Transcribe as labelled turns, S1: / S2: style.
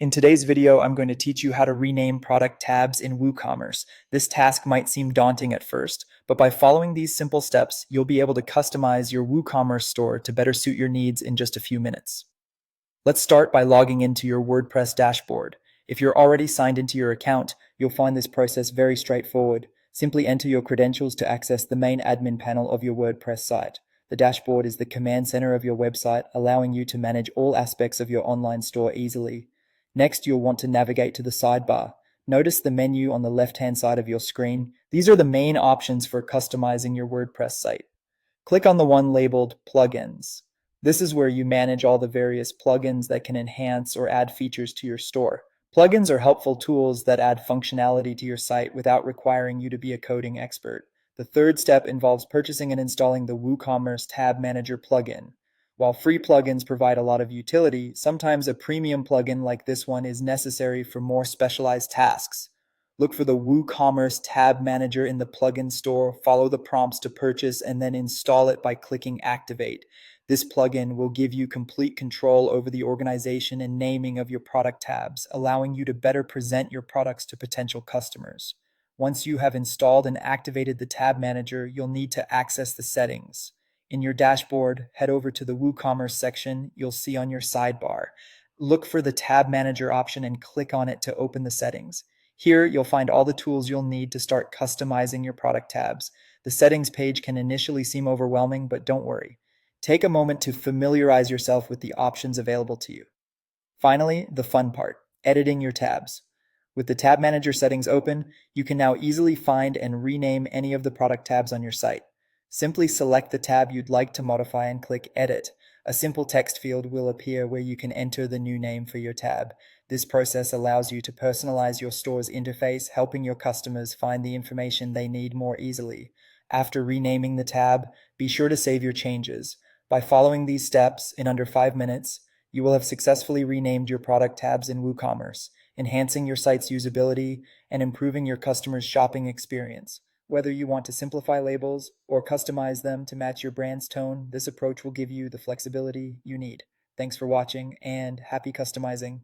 S1: In today's video, I'm going to teach you how to rename product tabs in WooCommerce. This task might seem daunting at first, but by following these simple steps, you'll be able to customize your WooCommerce store to better suit your needs in just a few minutes. Let's start by logging into your WordPress dashboard. If you're already signed into your account, you'll find this process very straightforward. Simply enter your credentials to access the main admin panel of your WordPress site. The dashboard is the command center of your website, allowing you to manage all aspects of your online store easily. Next, you'll want to navigate to the sidebar. Notice the menu on the left-hand side of your screen. These are the main options for customizing your WordPress site. Click on the one labeled Plugins. This is where you manage all the various plugins that can enhance or add features to your store. Plugins are helpful tools that add functionality to your site without requiring you to be a coding expert. The third step involves purchasing and installing the WooCommerce Tab Manager plugin. While free plugins provide a lot of utility, sometimes a premium plugin like this one is necessary for more specialized tasks. Look for the WooCommerce Tab Manager in the plugin store, follow the prompts to purchase, and then install it by clicking Activate. This plugin will give you complete control over the organization and naming of your product tabs, allowing you to better present your products to potential customers. Once you have installed and activated the Tab Manager, you'll need to access the settings. In your dashboard, head over to the WooCommerce section you'll see on your sidebar. Look for the Tab Manager option and click on it to open the settings. Here, you'll find all the tools you'll need to start customizing your product tabs. The settings page can initially seem overwhelming, but don't worry. Take a moment to familiarize yourself with the options available to you. Finally, the fun part, editing your tabs. With the Tab Manager settings open, you can now easily find and rename any of the product tabs on your site. Simply select the tab you'd like to modify and click Edit. A simple text field will appear where you can enter the new name for your tab. This process allows you to personalize your store's interface, helping your customers find the information they need more easily. After renaming the tab, be sure to save your changes. By following these steps in under 5 minutes, you will have successfully renamed your product tabs in WooCommerce, enhancing your site's usability and improving your customers' shopping experience. Whether you want to simplify labels or customize them to match your brand's tone, this approach will give you the flexibility you need. Thanks for watching and happy customizing.